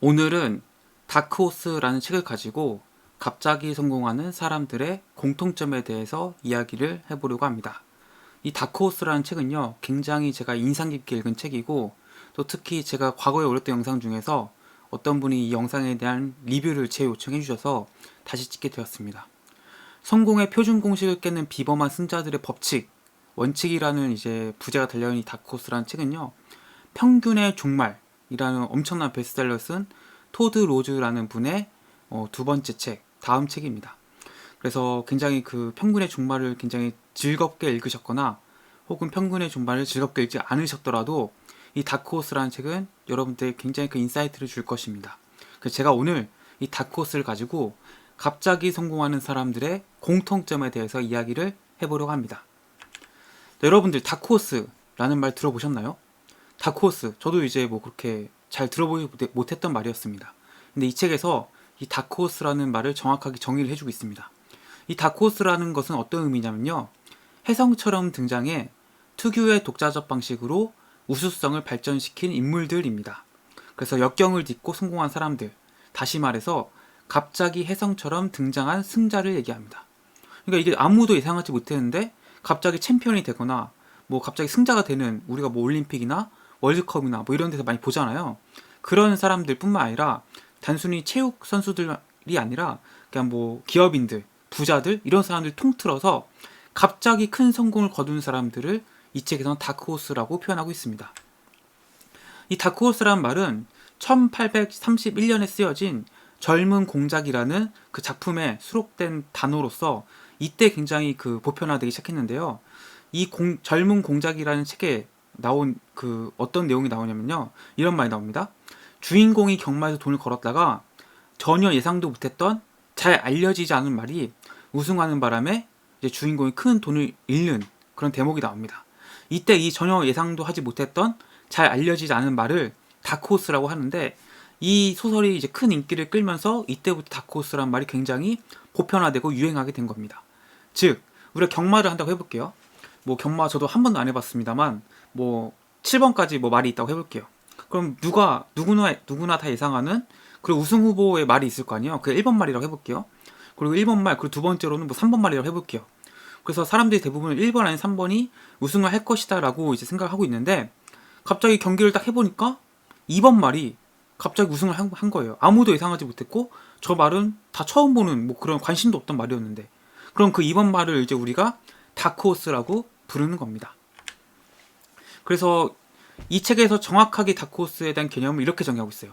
오늘은 다크호스라는 책을 가지고 갑자기 성공하는 사람들의 공통점에 대해서 이야기를 해보려고 합니다. 이 다크호스라는 책은요, 굉장히 제가 인상 깊게 읽은 책이고, 또 특히 제가 과거에 올렸던 영상 중에서 어떤 분이 이 영상에 대한 리뷰를 요청해 주셔서 다시 찍게 되었습니다. 성공의 표준 공식을 깨는 비범한 승자들의 법칙, 원칙이라는 이제 부제가 달려있는 이 다크호스라는 책은요, 평균의 종말이라는 엄청난 베스트셀러를 쓴 토드 로즈라는 분의 두 번째 책, 다음 책입니다. 그래서 굉장히 그 평균의 종말을 굉장히 즐겁게 읽으셨거나 혹은 평균의 종말을 즐겁게 읽지 않으셨더라도 이 다크호스라는 책은 여러분들에게 굉장히 그 인사이트를 줄 것입니다. 그래서 제가 오늘 이 다크호스를 가지고 갑자기 성공하는 사람들의 공통점에 대해서 이야기를 해보려고 합니다. 여러분들 다크호스라는 말 들어보셨나요? 다크호스, 저도 이제 뭐 그렇게 잘 들어보지 못했던 말이었습니다. 근데 이 책에서 이 다크호스라는 말을 정확하게 정의를 해주고 있습니다. 이 다크호스라는 것은 어떤 의미냐면요, 혜성처럼 등장해 특유의 독자적 방식으로 우수성을 발전시킨 인물들입니다. 그래서 역경을 딛고 성공한 사람들, 다시 말해서 갑자기 혜성처럼 등장한 승자를 얘기합니다. 그러니까 이게 아무도 예상하지 못했는데 갑자기 챔피언이 되거나 뭐 갑자기 승자가 되는, 우리가 뭐 올림픽이나 월드컵이나 뭐 이런 데서 많이 보잖아요. 그런 사람들 뿐만 아니라 단순히 체육 선수들이 아니라 그냥 뭐 기업인들, 부자들, 이런 사람들 통틀어서 갑자기 큰 성공을 거둔 사람들을 이 책에서는 다크호스라고 표현하고 있습니다. 이 다크호스라는 말은 1831년에 쓰여진 젊은 공작이라는 그 작품에 수록된 단어로서 이때 굉장히 그 보편화되기 시작했는데요. 이 젊은 공작이라는 책에 나온 그 어떤 내용이 나오냐면요, 이런 말이 나옵니다. 주인공이 경마에서 돈을 걸었다가 전혀 예상도 못했던, 잘 알려지지 않은 말이 우승하는 바람에 이제 주인공이 큰 돈을 잃는 그런 대목이 나옵니다. 이때 이 전혀 예상도 하지 못했던, 잘 알려지지 않은 말을 다크호스라고 하는데, 이 소설이 이제 큰 인기를 끌면서 이때부터 다크호스라는 말이 굉장히 보편화되고 유행하게 된 겁니다. 즉, 우리가 경마를 한다고 해볼게요. 뭐 경마 저도 한 번도 안 해봤습니다만 뭐 7번까지 뭐 말이 있다고 해볼게요. 그럼 누구나 다 예상하는 그리고 우승 후보의 말이 있을 거 아니에요. 그 1번 말이라고 해볼게요. 그리고 1번 말, 그리고 두 번째로는 뭐 3번 말이라고 해볼게요. 그래서 사람들이 대부분 1번 아닌 3번이 우승을 할 것이다 라고 이제 생각을 하고 있는데, 갑자기 경기를 딱 해보니까 2번 말이 갑자기 우승을 한 거예요. 아무도 예상하지 못했고, 저 말은 다 처음 보는, 뭐 그런 관심도 없던 말이었는데, 그럼 그 2번 말을 이제 우리가 다크호스라고 부르는 겁니다. 그래서 이 책에서 정확하게 다크호스에 대한 개념을 이렇게 정의하고 있어요.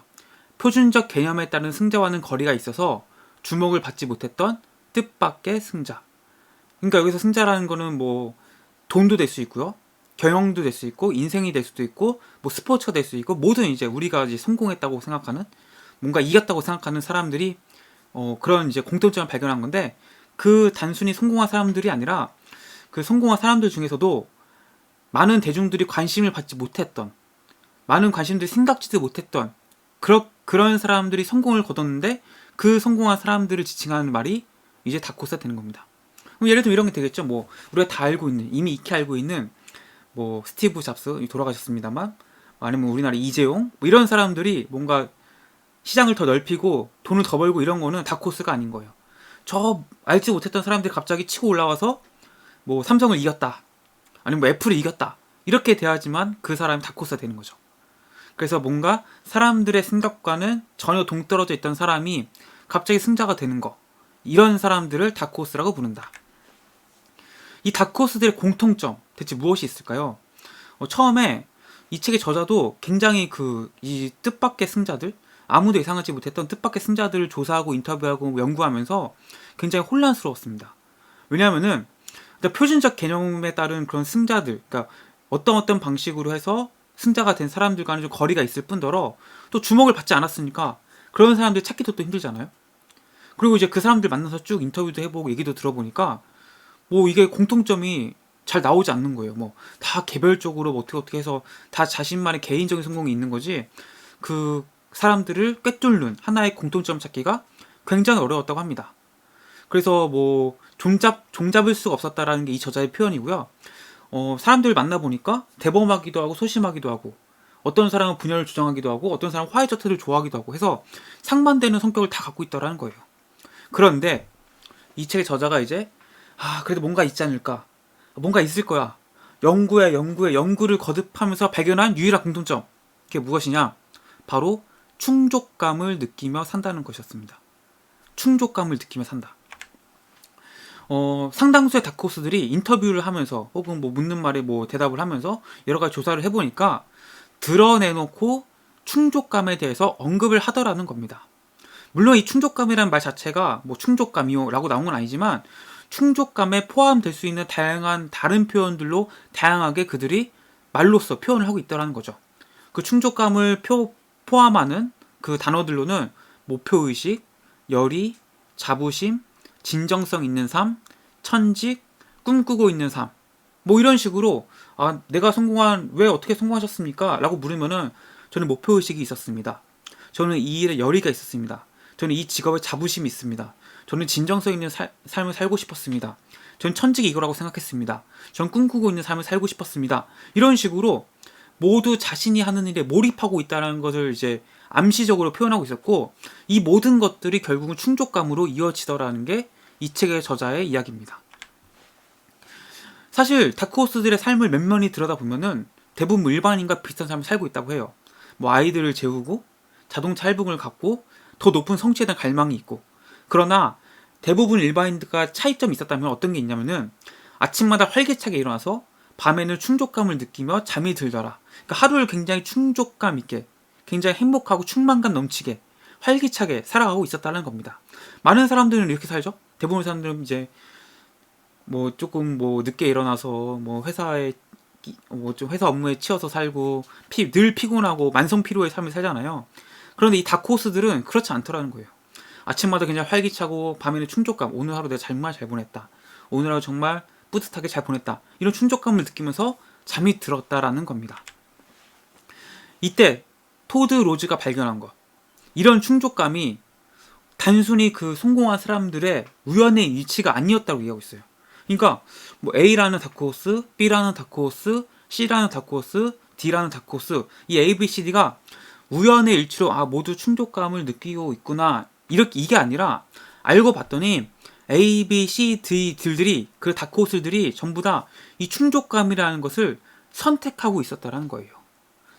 표준적 개념에 따른 승자와는 거리가 있어서 주목을 받지 못했던 뜻밖의 승자. 그러니까 여기서 승자라는 거는 뭐 돈도 될 수 있고요, 경영도 될 수 있고, 인생이 될 수도 있고, 뭐 스포츠가 될 수 있고, 모든 이제 우리가 이제 성공했다고 생각하는, 뭔가 이겼다고 생각하는 사람들이 그런 이제 공통점을 발견한 건데, 그 단순히 성공한 사람들이 아니라 그 성공한 사람들 중에서도 많은 대중들이 관심을 받지 못했던, 많은 관심들이 생각지도 못했던 그런 사람들이 성공을 거뒀는데, 그 성공한 사람들을 지칭하는 말이 이제 다크호스가 되는 겁니다. 그럼 예를 들면 이런 게 되겠죠. 뭐 우리가 다 알고 있는, 이미 익히 알고 있는 뭐 스티브 잡스 돌아가셨습니다만, 아니면 우리나라 이재용, 뭐 이런 사람들이 뭔가 시장을 더 넓히고 돈을 더 벌고 이런 거는 다크호스가 아닌 거예요. 저 알지 못했던 사람들이 갑자기 치고 올라와서 뭐 삼성을 이겼다, 아니면 뭐 애플을 이겼다, 이렇게 돼야지만 그 사람이 다크호스가 되는 거죠. 그래서 뭔가 사람들의 생각과는 전혀 동떨어져 있던 사람이 갑자기 승자가 되는 거, 이런 사람들을 다크호스라고 부른다. 이 다크호스들의 공통점, 대체 무엇이 있을까요? 처음에 이 책의 저자도 굉장히 이 뜻밖의 승자들, 아무도 예상하지 못했던 뜻밖의 승자들을 조사하고 인터뷰하고 연구하면서 굉장히 혼란스러웠습니다. 왜냐하면은 표준적 개념에 따른 그런 승자들, 그러니까 어떤 방식으로 해서 승자가 된 사람들과는 좀 거리가 있을 뿐더러 또 주목을 받지 않았으니까 그런 사람들 찾기도 또 힘들잖아요. 그리고 이제 그 사람들 만나서 쭉 인터뷰도 해보고 얘기도 들어보니까 뭐 이게 공통점이 잘 나오지 않는 거예요. 뭐 다 개별적으로 뭐 어떻게 해서 다 자신만의 개인적인 성공이 있는 거지, 그 사람들을 꿰뚫는 하나의 공통점 찾기가 굉장히 어려웠다고 합니다. 그래서 뭐 종잡을 수가 없었다라는 게 이 저자의 표현이고요. 사람들을 만나보니까 대범하기도 하고 소심하기도 하고, 어떤 사람은 분열을 주장하기도 하고 어떤 사람은 화이트를 좋아하기도 하고 해서 상반되는 성격을 다 갖고 있다라는 거예요. 그런데 이 책의 저자가 이제 그래도 뭔가 있지 않을까, 뭔가 있을 거야, 연구를 거듭하면서 발견한 유일한 공통점, 그게 무엇이냐, 바로 충족감을 느끼며 산다는 것이었습니다. 충족감을 느끼며 산다. 상당수의 다크호스들이 인터뷰를 하면서 혹은 뭐 묻는 말에 뭐 대답을 하면서 여러 가지 조사를 해보니까 드러내놓고 충족감에 대해서 언급을 하더라는 겁니다. 물론 이 충족감이라는 말 자체가 뭐 충족감이요 라고 나온 건 아니지만 충족감에 포함될 수 있는 다양한 다른 표현들로 다양하게 그들이 말로써 표현을 하고 있다는 거죠. 그 충족감을 포함하는 그 단어들로는 목표의식, 열의, 자부심, 진정성 있는 삶, 천직, 꿈꾸고 있는 삶, 뭐 이런 식으로 내가 왜 어떻게 성공하셨습니까? 라고 물으면은 저는 목표의식이 있었습니다. 저는 이 일에 열의가 있었습니다. 저는 이 직업에 자부심이 있습니다. 저는 진정성 있는 삶을 살고 싶었습니다. 저는 천직이 이거라고 생각했습니다. 전 꿈꾸고 있는 삶을 살고 싶었습니다. 이런 식으로 모두 자신이 하는 일에 몰입하고 있다는 것을 이제 암시적으로 표현하고 있었고, 이 모든 것들이 결국은 충족감으로 이어지더라는 게 이 책의 저자의 이야기입니다. 사실 다크호스들의 삶을 면면히 들여다보면은 대부분 일반인과 비슷한 삶을 살고 있다고 해요. 뭐 아이들을 재우고 자동차 할부금을 갚고 더 높은 성취에 대한 갈망이 있고, 그러나 대부분 일반인들과 차이점이 있었다면 어떤 게 있냐면은 아침마다 활기차게 일어나서 밤에는 충족감을 느끼며 잠이 들더라. 그러니까 하루를 굉장히 충족감 있게, 굉장히 행복하고 충만감 넘치게 활기차게 살아가고 있었다는 겁니다. 많은 사람들은 이렇게 살죠. 대부분 사람들은 이제 뭐 조금 뭐 늦게 일어나서 뭐 회사에 좀 회사 업무에 치여서 살고 늘 피곤하고 만성 피로의 삶을 살잖아요. 그런데 이 다크호스들은 그렇지 않더라는 거예요. 아침마다 그냥 활기차고 밤에는 충족감, 오늘 하루 내가 정말 잘 보냈다, 오늘 하루 정말 뿌듯하게 잘 보냈다, 이런 충족감을 느끼면서 잠이 들었다라는 겁니다. 이때 토드 로즈가 발견한 것, 이런 충족감이 단순히 그 성공한 사람들의 우연의 일치가 아니었다고 얘기하고 있어요. 그러니까 뭐 A라는 다크호스, B라는 다크호스, C라는 다크호스, D라는 다크호스, 이 A, B, C, D가 우연의 일치로 모두 충족감을 느끼고 있구나, 이게 아니라 알고 봤더니 A, B, C, D들이, 그 다크호스들이 전부 다 이 충족감이라는 것을 선택하고 있었다라는 거예요.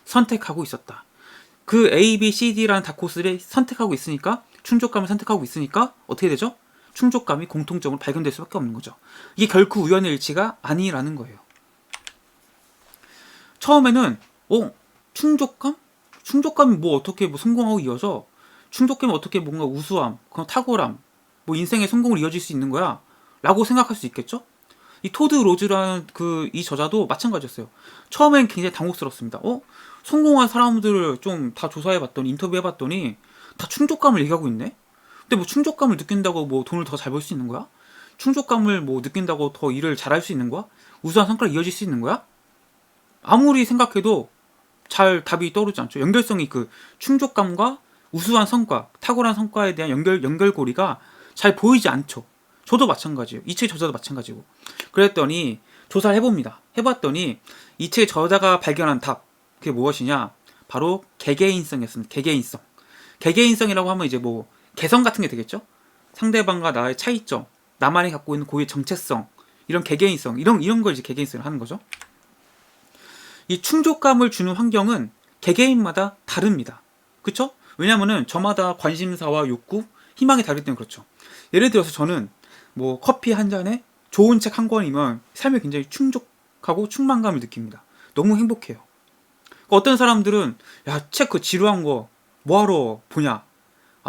선택하고 있었다. 그 A, B, C, D라는 다크호스를 선택하고 있으니까, 충족감을 선택하고 있으니까 어떻게 되죠? 충족감이 공통점으로 발견될 수밖에 없는 거죠. 이게 결코 우연의 일치가 아니라는 거예요. 처음에는 충족감? 충족감이 뭐 어떻게 뭐 성공하고 이어져? 충족감이 어떻게 뭔가 우수함, 탁월함, 뭐 인생의 성공을 이어질 수 있는 거야? 라고 생각할 수 있겠죠? 이 토드 로즈라는 이 저자도 마찬가지였어요. 처음엔 굉장히 당혹스럽습니다. 성공한 사람들을 좀 다 조사해봤더니, 인터뷰해봤더니 다 충족감을 얘기하고 있네? 근데 뭐 충족감을 느낀다고 뭐 돈을 더 잘 벌 수 있는 거야? 충족감을 뭐 느낀다고 더 일을 잘할 수 있는 거야? 우수한 성과가 이어질 수 있는 거야? 아무리 생각해도 잘 답이 떠오르지 않죠. 연결성이, 그 충족감과 우수한 성과, 탁월한 성과에 대한 연결고리가 잘 보이지 않죠. 저도 마찬가지예요. 이 책의 저자도 마찬가지고. 그랬더니 조사를 해봤더니 이 책의 저자가 발견한 답, 그게 무엇이냐? 바로 개개인성이었습니다. 개개인성이라고 하면 이제 뭐 개성 같은 게 되겠죠? 상대방과 나의 차이점, 나만이 갖고 있는 고유의 정체성, 이런 개개인성, 이런 걸 이제 개개인성을 하는 거죠. 이 충족감을 주는 환경은 개개인마다 다릅니다. 그쵸? 왜냐면은 저마다 관심사와 욕구, 희망이 다르기 때문에 그렇죠. 예를 들어서 저는 뭐 커피 한 잔에 좋은 책 한 권이면 삶에 굉장히 충족하고 충만감을 느낍니다. 너무 행복해요. 어떤 사람들은 책 그 지루한 거 뭐하러 보냐,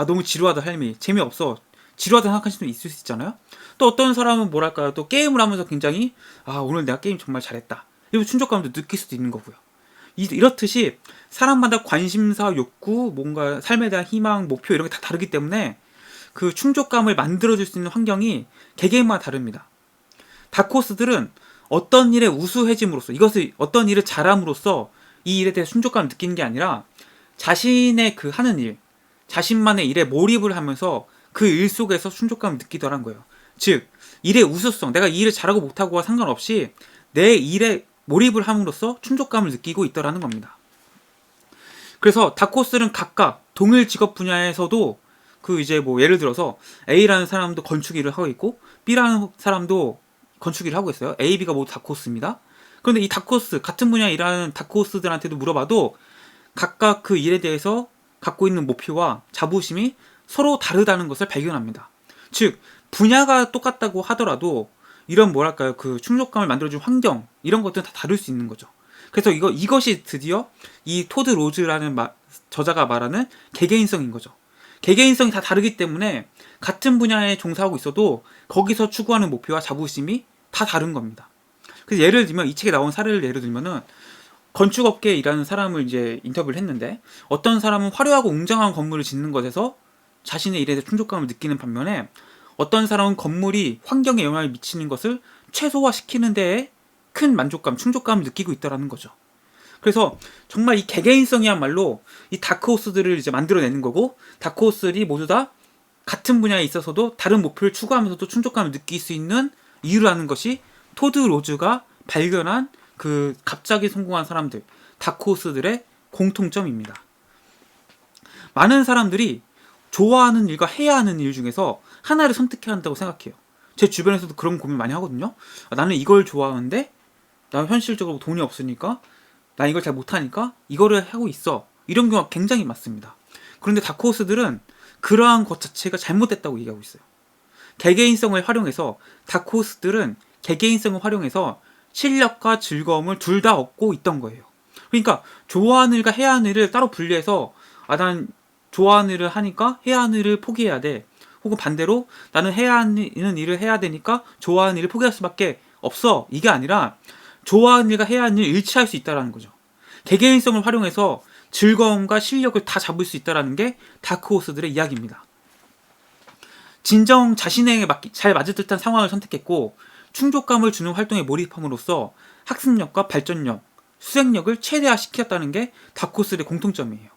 너무 지루하다, 삶이 재미없어, 지루하다 생각하시는 분 있을 수 있잖아요. 또 어떤 사람은 뭐랄까요, 또 게임을 하면서 굉장히 오늘 내가 게임 정말 잘했다, 이런 충족감도 느낄 수도 있는 거고요. 이렇듯이 사람마다 관심사, 욕구, 뭔가 삶에 대한 희망, 목표, 이런 게 다 다르기 때문에 그 충족감을 만들어줄 수 있는 환경이 개개인마다 다릅니다. 다크호스들은 어떤 일에 우수해짐으로써, 이것을 어떤 일을 잘함으로써 이 일에 대해 충족감을 느끼는 게 아니라 자신의 그 하는 일, 자신만의 일에 몰입을 하면서 그 일 속에서 충족감을 느끼더라는 거예요. 즉, 일의 우수성, 내가 이 일을 잘하고 못하고와 상관없이 내 일에 몰입을 함으로써 충족감을 느끼고 있더라는 겁니다. 그래서 다크호스들은 각각 동일 직업 분야에서도 그 이제 뭐 예를 들어서 A라는 사람도 건축 일을 하고 있고 B라는 사람도 건축 일을 하고 있어요. A, B가 모두 다크호스입니다. 그런데 이 다크호스, 같은 분야에 일하는 다크호스들한테도 물어봐도 각각 그 일에 대해서 갖고 있는 목표와 자부심이 서로 다르다는 것을 발견합니다. 즉, 분야가 똑같다고 하더라도 이런 뭐랄까요, 그 충족감을 만들어준 환경, 이런 것들은 다 다를 수 있는 거죠. 그래서 이것이 드디어 이 토드 로즈라는 저자가 말하는 개개인성인 거죠. 개개인성이 다 다르기 때문에 같은 분야에 종사하고 있어도 거기서 추구하는 목표와 자부심이 다 다른 겁니다. 그래서 예를 들면 이 책에 나온 사례를 예를 들면은 건축업계에 일하는 사람을 이제 인터뷰를 했는데 어떤 사람은 화려하고 웅장한 건물을 짓는 것에서 자신의 일에 대해 충족감을 느끼는 반면에 어떤 사람은 건물이 환경에 영향을 미치는 것을 최소화시키는 데에 큰 만족감, 충족감을 느끼고 있다는 거죠. 그래서 정말 이 개개인성이야말로 이 다크호스들을 이제 만들어내는 거고, 다크호스들이 모두 다 같은 분야에 있어서도 다른 목표를 추구하면서도 충족감을 느낄 수 있는 이유라는 것이 토드 로즈가 발견한 그 갑자기 성공한 사람들, 다크호스들의 공통점입니다. 많은 사람들이 좋아하는 일과 해야 하는 일 중에서 하나를 선택해야 한다고 생각해요. 제 주변에서도 그런 고민 많이 하거든요. 나는 이걸 좋아하는데 나 현실적으로 돈이 없으니까 나 이걸 잘 못하니까 이거를 하고 있어. 이런 경우가 굉장히 많습니다. 그런데 다크호스들은 그러한 것 자체가 잘못됐다고 얘기하고 있어요. 개개인성을 활용해서 다크호스들은 개개인성을 활용해서 실력과 즐거움을 둘 다 얻고 있던 거예요. 그러니까 좋아하는 일과 해야 하는 일을 따로 분리해서 난 좋아하는 일을 하니까 해야 하는 일을 포기해야 돼. 혹은 반대로 나는 해야 하는 일을 해야 되니까 좋아하는 일을 포기할 수밖에 없어. 이게 아니라 좋아하는 일과 해야 하는 일을 일치할 수 있다는 거죠. 개개인성을 활용해서 즐거움과 실력을 다 잡을 수 있다는 게 다크호스들의 이야기입니다. 진정 자신에게 잘 맞을 듯한 상황을 선택했고 충족감을 주는 활동에 몰입함으로써 학습력과 발전력, 수행력을 최대화시켰다는 게 다크호스들의 공통점이에요.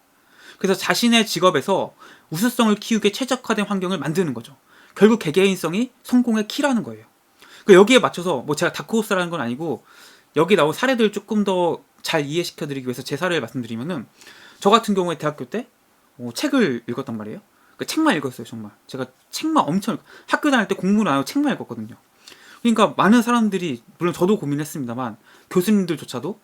그래서 자신의 직업에서 우수성을 키우기에 최적화된 환경을 만드는 거죠. 결국 개개인성이 성공의 키라는 거예요. 그러니까 여기에 맞춰서 뭐 제가 다크호스라는 건 아니고 여기 나온 사례들을 조금 더 잘 이해시켜드리기 위해서 제 사례를 말씀드리면은 저 같은 경우에 대학교 때 책을 읽었단 말이에요. 그러니까 책만 읽었어요. 정말 제가 책만 엄청 학교 다닐 때 공부를 안 하고 책만 읽었거든요. 그러니까 많은 사람들이, 물론 저도 고민했습니다만 교수님들조차도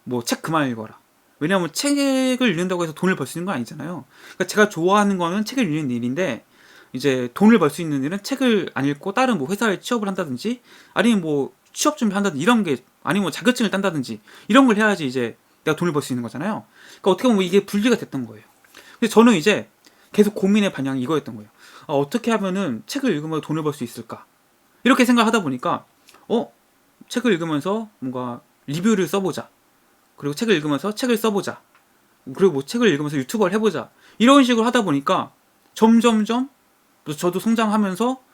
뭐 책 그만 읽어라. 왜냐하면 책을 읽는다고 해서 돈을 벌 수 있는 건 아니잖아요. 그러니까 제가 좋아하는 거는 책을 읽는 일인데 이제 돈을 벌 수 있는 일은 책을 안 읽고 다른 뭐 회사에 취업을 한다든지 아니면 뭐 취업 준비한다든지 이런 게, 아니면 뭐 자격증을 딴다든지 이런 걸 해야지 이제 내가 돈을 벌 수 있는 거잖아요. 그러니까 어떻게 보면 이게 분리가 됐던 거예요. 근데 저는 이제 계속 고민의 방향이 이거였던 거예요. 어떻게 하면은 책을 읽으면 돈을 벌 수 있을까? 이렇게 생각하다 보니까 책을 읽으면서 뭔가 리뷰를 써보자. 그리고 책을 읽으면서 책을 써보자. 그리고 뭐 책을 읽으면서 유튜버를 해보자. 이런 식으로 하다 보니까 점점점 저도 성장하면서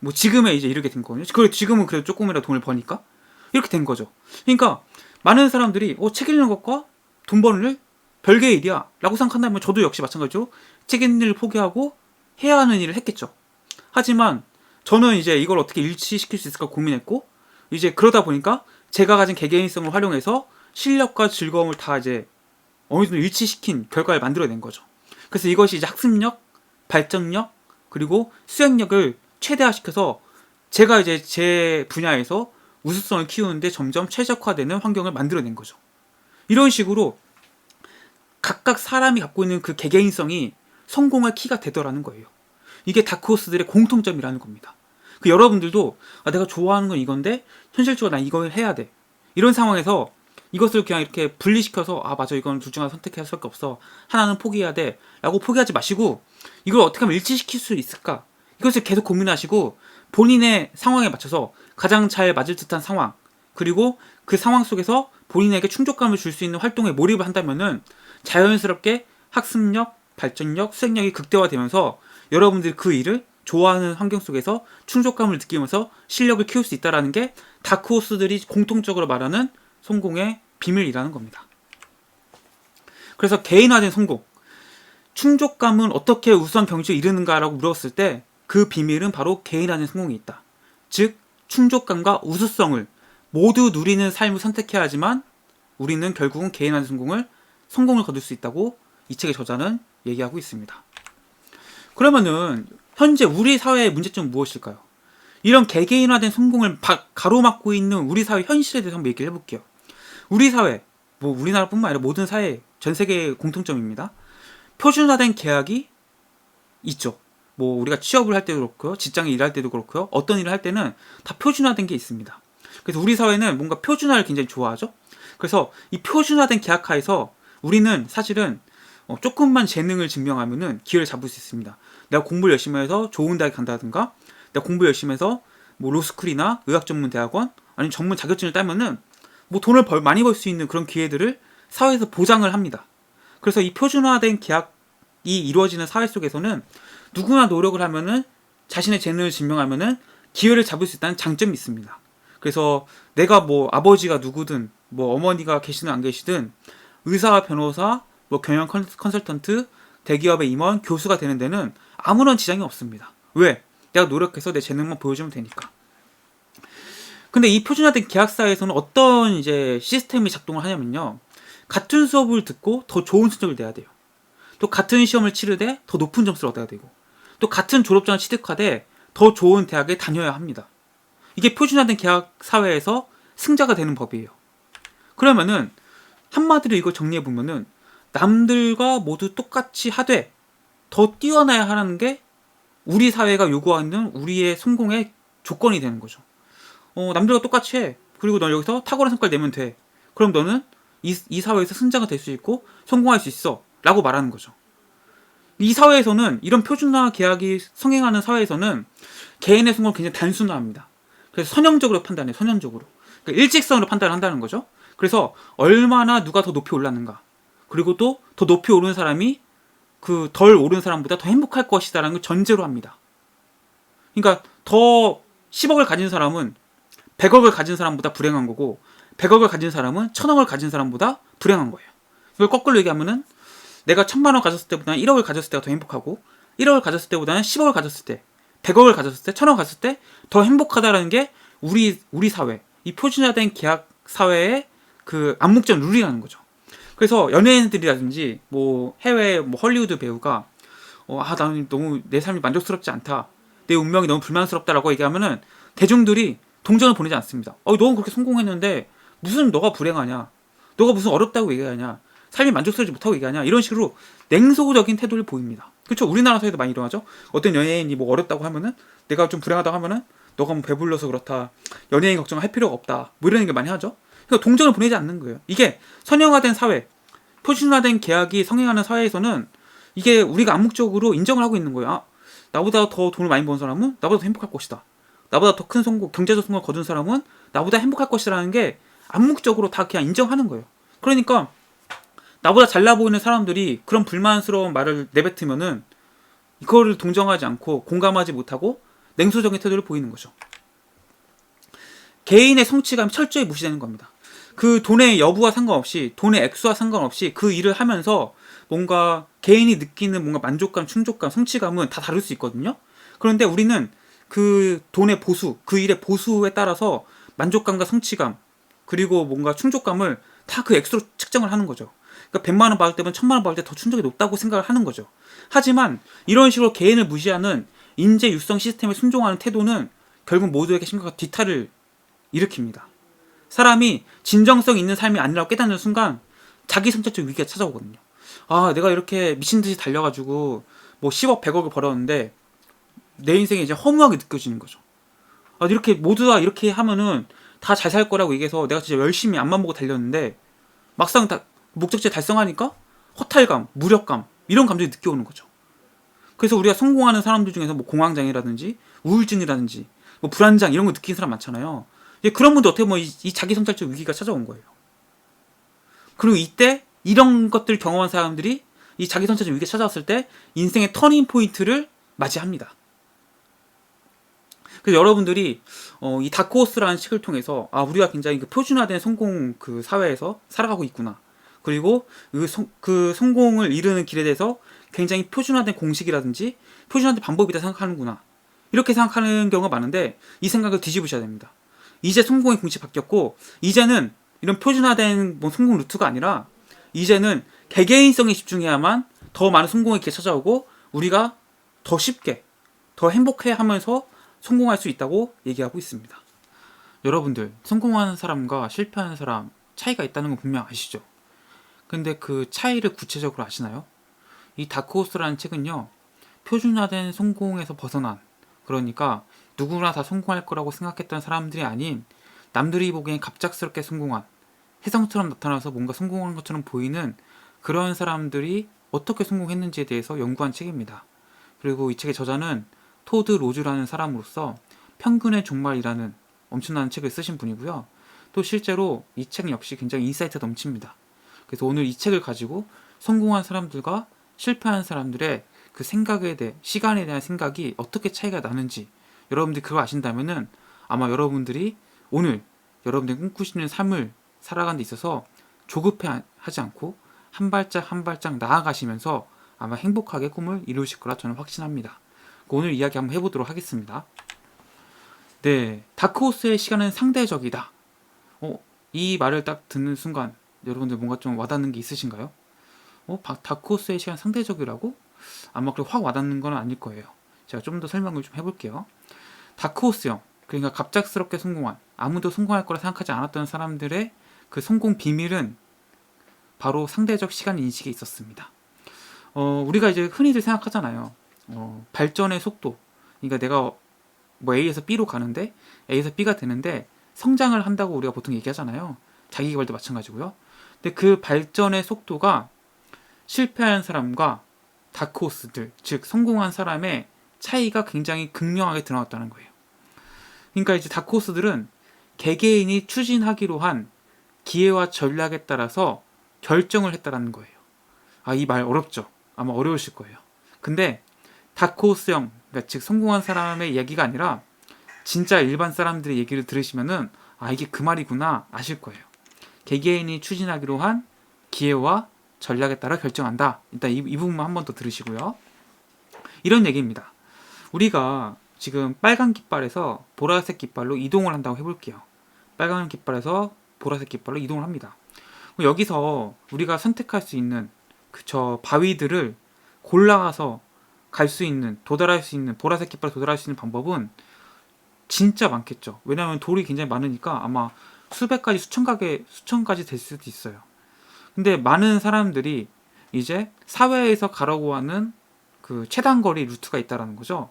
뭐 지금에 이제 이르게 된 거거든요. 그리고 지금은 그래도 조금이라도 돈을 버니까 이렇게 된 거죠. 그러니까 많은 사람들이 책 읽는 것과 돈 버는 일 별개의 일이야 라고 생각한다면 저도 역시 마찬가지로 책 읽는 일을 포기하고 해야 하는 일을 했겠죠. 하지만 저는 이제 이걸 어떻게 일치시킬 수 있을까 고민했고, 이제 그러다 보니까 제가 가진 개개인성을 활용해서 실력과 즐거움을 다 이제 어느 정도 일치시킨 결과를 만들어낸 거죠. 그래서 이것이 이제 학습력, 발전력, 그리고 수행력을 최대화시켜서 제가 이제 제 분야에서 우수성을 키우는데 점점 최적화되는 환경을 만들어낸 거죠. 이런 식으로 각각 사람이 갖고 있는 그 개개인성이 성공의 키가 되더라는 거예요. 이게 다크호스들의 공통점이라는 겁니다. 여러분들도 내가 좋아하는 건 이건데 현실적으로 난 이걸 해야 돼. 이런 상황에서 이것을 그냥 이렇게 분리시켜서 맞아, 이건 둘 중 하나 선택할 수밖에 없어. 하나는 포기해야 돼. 라고 포기하지 마시고 이걸 어떻게 하면 일치시킬 수 있을까? 이것을 계속 고민하시고 본인의 상황에 맞춰서 가장 잘 맞을 듯한 상황, 그리고 그 상황 속에서 본인에게 충족감을 줄 수 있는 활동에 몰입을 한다면은 자연스럽게 학습력, 발전력, 수행력이 극대화되면서 여러분들이 그 일을 좋아하는 환경 속에서 충족감을 느끼면서 실력을 키울 수 있다는 게 다크호스들이 공통적으로 말하는 성공의 비밀이라는 겁니다. 그래서 개인화된 성공, 충족감은 어떻게 우수한 경지에 이르는가라고 물었을 때 그 비밀은 바로 개인화된 성공이 있다. 즉 충족감과 우수성을 모두 누리는 삶을 선택해야 하지만 우리는 결국은 개인화된 성공을 거둘 수 있다고 이 책의 저자는 얘기하고 있습니다. 그러면은 현재 우리 사회의 문제점은 무엇일까요? 이런 개개인화된 성공을 가로막고 있는 우리 사회 현실에 대해서 한번 얘기를 해볼게요. 우리 사회, 뭐 우리나라뿐만 아니라 모든 사회, 전 세계의 공통점입니다. 표준화된 계약이 있죠. 뭐 우리가 취업을 할 때도 그렇고요, 직장에 일할 때도 그렇고요, 어떤 일을 할 때는 다 표준화된 게 있습니다. 그래서 우리 사회는 뭔가 표준화를 굉장히 좋아하죠. 그래서 이 표준화된 계약하에서 우리는 사실은 조금만 재능을 증명하면은 기회를 잡을 수 있습니다. 내가 공부를 열심히 해서 좋은 대학에 간다든가, 내가 공부 열심히 해서 뭐 로스쿨이나 의학전문대학원 아니면 전문 자격증을 따면은 뭐 돈을 많이 벌 수 있는 그런 기회들을 사회에서 보장을 합니다. 그래서 이 표준화된 계약이 이루어지는 사회 속에서는 누구나 노력을 하면은 자신의 재능을 증명하면은 기회를 잡을 수 있다는 장점이 있습니다. 그래서 내가 뭐 아버지가 누구든 뭐 어머니가 계시든 안 계시든 의사, 변호사, 뭐 경영 컨설턴트, 대기업의 임원, 교수가 되는 데는 아무런 지장이 없습니다. 왜? 내가 노력해서 내 재능만 보여주면 되니까. 근데 이 표준화된 계약사에서는 어떤 이제 시스템이 작동을 하냐면요. 같은 수업을 듣고 더 좋은 성적을 내야 돼요. 또 같은 시험을 치르되 더 높은 점수를 얻어야 되고, 또 같은 졸업장을 취득하되 더 좋은 대학에 다녀야 합니다. 이게 표준화된 계약 사회에서 승자가 되는 법이에요. 그러면은 한마디로 이걸 정리해 보면은 남들과 모두 똑같이 하되 더 뛰어나야 하는 게 우리 사회가 요구하는 우리의 성공의 조건이 되는 거죠. 남들과 똑같이 해. 그리고 너 여기서 탁월한 성과를 내면 돼. 그럼 너는 이 사회에서 승자가 될 수 있고 성공할 수 있어. 라고 말하는 거죠. 이 사회에서는, 이런 표준화 계약이 성행하는 사회에서는 개인의 성공을 굉장히 단순화합니다. 그래서 선형적으로 판단해요. 선형적으로. 그러니까 일직선으로 판단을 한다는 거죠. 그래서 얼마나 누가 더 높이 올랐는가, 그리고 또 더 높이 오른 사람이 그 덜 오른 사람보다 더 행복할 것이다라는 걸 전제로 합니다. 그러니까 더 10억을 가진 사람은 100억을 가진 사람보다 불행한 거고, 100억을 가진 사람은 1000억을 가진 사람보다 불행한 거예요. 이걸 거꾸로 얘기하면은 내가 1000만 원 가졌을 때보다는 1억을 가졌을 때가 더 행복하고, 1억을 가졌을 때보다는 10억을 가졌을 때, 100억을 가졌을 때, 1000억을 가졌을 때 더 행복하다라는 게 우리 사회, 이 표준화된 계약 사회의 그 암묵적 룰이라는 거죠. 그래서 연예인들이라든지 뭐 해외 뭐 헐리우드 배우가 나는 너무 내 삶이 만족스럽지 않다, 내 운명이 너무 불만스럽다라고 얘기하면은 대중들이 동정을 보내지 않습니다. 너는 그렇게 성공했는데 무슨 너가 불행하냐, 너가 무슨 어렵다고 얘기하냐, 삶이 만족스럽지 못하고 얘기하냐, 이런 식으로 냉소적인 태도를 보입니다. 그렇죠? 우리나라 사회도 많이 일어나죠. 어떤 연예인이 뭐 어렵다고 하면은, 내가 좀 불행하다고 하면은 너가 뭐 배불러서 그렇다, 연예인 걱정할 필요가 없다, 뭐 이런 얘기 많이 하죠. 그러니까 동정을 보내지 않는 거예요. 이게 선형화된 사회, 표준화된 계약이 성행하는 사회에서는 이게 우리가 암묵적으로 인정을 하고 있는 거예요. 나보다 더 돈을 많이 번 사람은 나보다 더 행복할 것이다, 나보다 더 큰 성공, 경제적 성공을 거둔 사람은 나보다 행복할 것이라는 게 암묵적으로 다 그냥 인정하는 거예요. 그러니까 나보다 잘나 보이는 사람들이 그런 불만스러운 말을 내뱉으면은 이거를 동정하지 않고 공감하지 못하고 냉소적인 태도를 보이는 거죠. 개인의 성취감이 철저히 무시되는 겁니다. 그 돈의 여부와 상관없이, 돈의 액수와 상관없이 그 일을 하면서 뭔가 개인이 느끼는 뭔가 만족감, 충족감, 성취감은 다 다를 수 있거든요. 그런데 우리는 그 돈의 보수, 그 일의 보수에 따라서 만족감과 성취감, 그리고 뭔가 충족감을 다 그 액수로 측정을 하는 거죠. 그러니까 100만 원 받을 때면 1000만 원 받을 때 더 충족이 높다고 생각을 하는 거죠. 하지만 이런 식으로 개인을 무시하는 인재 육성 시스템에 순종하는 태도는 결국 모두에게 심각한 뒤탈을 일으킵니다. 사람이 진정성 있는 삶이 아니라고 깨닫는 순간 자기 성찰적 위기가 찾아오거든요. 내가 이렇게 미친 듯이 달려가지고 뭐 10억, 100억을 벌었는데 내 인생에 이제 허무하게 느껴지는 거죠. 이렇게 모두 다 이렇게 하면은 다 잘 살 거라고 얘기해서 내가 진짜 열심히 앞만 보고 달렸는데 막상 다 목적지 달성하니까 허탈감, 무력감, 이런 감정이 느껴오는 거죠. 그래서 우리가 성공하는 사람들 중에서 뭐 공황장애라든지 우울증이라든지 뭐 불안장 이런 거 느끼는 사람 많잖아요. 그런 분들 어떻게 보면 이 자기 성찰적 위기가 찾아온 거예요. 그리고 이때 이런 것들 경험한 사람들이 이 자기 성찰적 위기가 찾아왔을 때 인생의 터닝 포인트를 맞이합니다. 그래서 여러분들이 이 다크호스라는 책을 통해서 우리가 굉장히 그 표준화된 성공 그 사회에서 살아가고 있구나, 그리고 그 성공을 이루는 길에 대해서 굉장히 표준화된 공식이라든지 표준화된 방법이다 생각하는구나, 이렇게 생각하는 경우가 많은데 이 생각을 뒤집으셔야 됩니다. 이제 성공의 공식이 바뀌었고 이제는 이런 표준화된 뭐 성공 루트가 아니라 이제는 개개인성에 집중해야만 더 많은 성공의 길이 찾아오고 우리가 더 쉽게, 더 행복해하면서 성공할 수 있다고 얘기하고 있습니다. 여러분들, 성공하는 사람과 실패하는 사람 차이가 있다는 건 분명 아시죠? 근데 그 차이를 구체적으로 아시나요? 이 다크호스라는 책은요, 표준화된 성공에서 벗어난, 그러니까 누구나 다 성공할 거라고 생각했던 사람들이 아닌 남들이 보기엔 갑작스럽게 성공한, 혜성처럼 나타나서 뭔가 성공한 것처럼 보이는 그런 사람들이 어떻게 성공했는지에 대해서 연구한 책입니다. 그리고 이 책의 저자는 토드 로즈라는 사람으로서 평균의 종말이라는 엄청난 책을 쓰신 분이고요. 또 실제로 이 책 역시 굉장히 인사이트가 넘칩니다. 그래서 오늘 이 책을 가지고 성공한 사람들과 실패한 사람들의 그 생각에 대해, 시간에 대한 생각이 어떻게 차이가 나는지 여러분들이 그걸 아신다면은 아마 여러분들이 오늘 여러분들이 꿈꾸시는 삶을 살아가는 데 있어서 조급해 하지 않고 한 발짝 한 발짝 나아가시면서 아마 행복하게 꿈을 이루실 거라 저는 확신합니다. 오늘 이야기 한번 해보도록 하겠습니다. 네, 다크호스의 시간은 상대적이다. 이 말을 딱 듣는 순간 여러분들 뭔가 좀 와닿는 게 있으신가요? 다크호스의 시간 상대적이라고? 아마 그렇게 확 와닿는 건 아닐 거예요. 제가 좀 더 설명을 좀 해볼게요. 다크호스형, 그러니까 갑작스럽게 성공한, 아무도 성공할 거라 생각하지 않았던 사람들의 그 성공 비밀은 바로 상대적 시간 인식에 있었습니다. 우리가 이제 흔히들 생각하잖아요. 발전의 속도. 그러니까 내가 뭐 A에서 B로 가는데 A에서 B가 되는데 성장을 한다고 우리가 보통 얘기하잖아요. 자기개발도 마찬가지고요. 근데 그 발전의 속도가 실패한 사람과 다크호스들, 즉 성공한 사람의 차이가 굉장히 극명하게 드러났다는 거예요. 그러니까 이제 다크호스들은 개개인이 추진하기로 한 기회와 전략에 따라서 결정을 했다라는 거예요. 이 말 어렵죠? 아마 어려우실 거예요. 근데 다크호스형, 그러니까 즉 성공한 사람의 얘기가 아니라 진짜 일반 사람들의 얘기를 들으시면은 이게 그 말이구나 아실 거예요. 개개인이 추진하기로 한 기회와 전략에 따라 결정한다. 일단 이 부분만 한 번 더 들으시고요. 이런 얘기입니다. 우리가 지금 빨간 깃발에서 보라색 깃발로 이동을 한다고 해볼게요. 빨간 깃발에서 보라색 깃발로 이동을 합니다. 여기서 우리가 선택할 수 있는 저 바위들을 골라서 갈 수 있는, 도달할 수 있는, 보라색 깃발에 도달할 수 있는 방법은 진짜 많겠죠. 왜냐하면 돌이 굉장히 많으니까 아마 수백 가지, 수천 가지 될 수도 있어요. 근데 많은 사람들이 이제 사회에서 가라고 하는 그 최단거리 루트가 있다라는 거죠.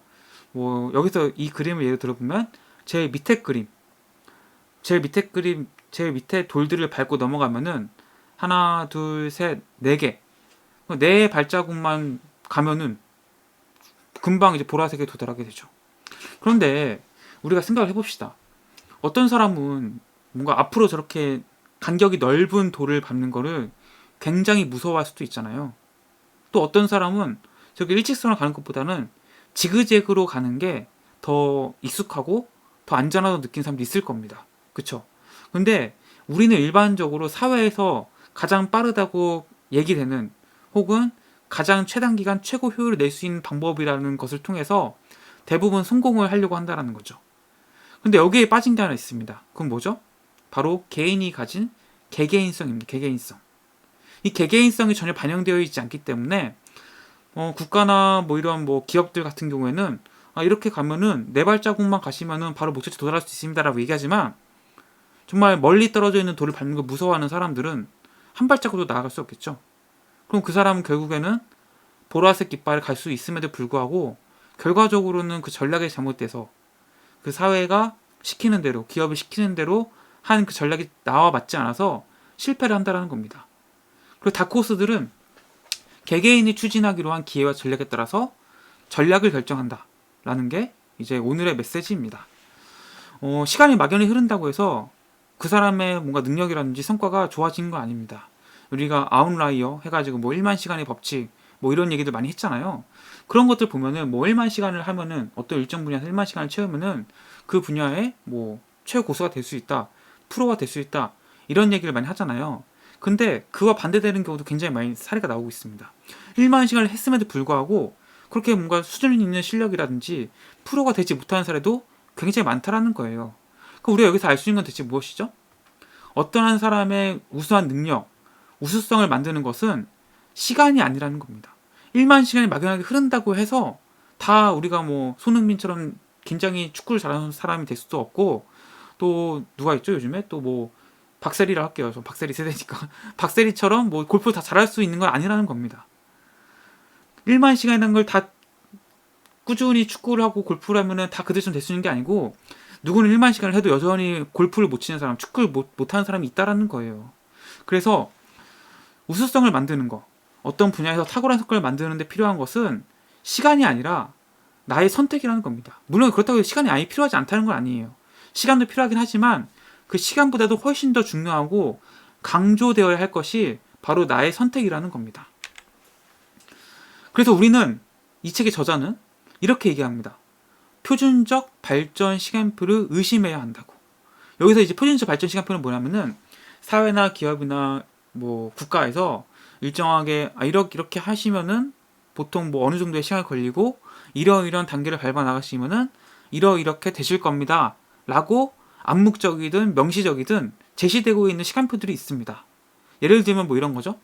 뭐 여기서 이 그림을 예를 들어보면 제일 밑에 돌들을 밟고 넘어가면은 하나, 둘, 셋, 네 개, 네 발자국만 가면은 금방 이제 보라색에 도달하게 되죠. 그런데 우리가 생각을 해봅시다. 어떤 사람은 뭔가 앞으로 저렇게 간격이 넓은 돌을 밟는 거를 굉장히 무서워할 수도 있잖아요. 또 어떤 사람은 저렇게 일직선으로 가는 것보다는 지그재그로 가는 게 더 익숙하고 더 안전하다고 느끼는 사람도 있을 겁니다. 그쵸? 근데 우리는 일반적으로 사회에서 가장 빠르다고 얘기되는 혹은 가장 최단 기간 최고 효율을 낼 수 있는 방법이라는 것을 통해서 대부분 성공을 하려고 한다는 거죠. 근데 여기에 빠진 게 하나 있습니다. 그건 뭐죠? 바로 개인이 가진 개개인성입니다. 개개인성. 이 개개인성이 전혀 반영되어 있지 않기 때문에 국가나 뭐 이런 뭐 기업들 같은 경우에는 이렇게 가면은 네 발자국만 가시면은 바로 목적지 도달할 수 있습니다라고 얘기하지만 정말 멀리 떨어져 있는 돌을 밟는 걸 무서워하는 사람들은 한 발자국도 나아갈 수 없겠죠. 그럼 그 사람은 결국에는 보라색 깃발을 갈 수 있음에도 불구하고 결과적으로는 그 전략이 잘못돼서 그 사회가 시키는 대로, 기업이 시키는 대로 한 그 전략이 나와 맞지 않아서 실패를 한다는 겁니다. 그리고 다크호스들은 개개인이 추진하기로 한 기회와 전략에 따라서 전략을 결정한다 라는 게 이제 오늘의 메시지입니다. 시간이 막연히 흐른다고 해서 그 사람의 뭔가 능력이라든지 성과가 좋아진 건 아닙니다. 우리가 아웃라이어 해가지고 뭐 1만 시간의 법칙 뭐 이런 얘기들 많이 했잖아요. 그런 것들 보면은 뭐 1만 시간을 하면은 어떤 일정 분야에서 1만 시간을 채우면은 그 분야에 뭐 최고수가 될 수 있다, 프로가 될 수 있다 이런 얘기를 많이 하잖아요. 근데 그와 반대되는 경우도 굉장히 많이 사례가 나오고 있습니다. 1만 시간을 했음에도 불구하고 그렇게 뭔가 수준 있는 실력이라든지 프로가 되지 못하는 사례도 굉장히 많다라는 거예요. 그럼 우리가 여기서 알 수 있는 건 대체 무엇이죠? 어떠한 사람의 우수한 능력, 우수성을 만드는 것은 시간이 아니라는 겁니다. 1만 시간이 막연하게 흐른다고 해서 다 우리가 뭐 손흥민처럼 굉장히 축구를 잘하는 사람이 될 수도 없고, 또 누가 있죠 요즘에 또 뭐 박세리라 할게요. 저 박세리 세대니까 박세리처럼 뭐 골프 다 잘할 수 있는 건 아니라는 겁니다. 1만 시간이라는 걸 다 꾸준히 축구를 하고 골프를 하면은 다 그들처럼 될 수 있는 게 아니고, 누구는 1만 시간을 해도 여전히 골프를 못 치는 사람, 축구를 못하는 사람이 있다라는 거예요. 그래서 우수성을 만드는 거, 어떤 분야에서 탁월한 성과를 만드는 데 필요한 것은 시간이 아니라 나의 선택이라는 겁니다. 물론 그렇다고 해서 시간이 아예 필요하지 않다는 건 아니에요. 시간도 필요하긴 하지만 그 시간보다도 훨씬 더 중요하고 강조되어야 할 것이 바로 나의 선택이라는 겁니다. 그래서 우리는, 이 책의 저자는 이렇게 얘기합니다. 표준적 발전 시간표를 의심해야 한다고. 여기서 이제 표준적 발전 시간표는 뭐냐면은 사회나 기업이나 뭐 국가에서 일정하게 이렇게 하시면은 보통 뭐 어느 정도의 시간이 걸리고 이런 단계를 밟아 나가시면은 이렇게 되실 겁니다 라고 암묵적이든 명시적이든 제시되고 있는 시간표들이 있습니다. 예를 들면 뭐 이런 거죠.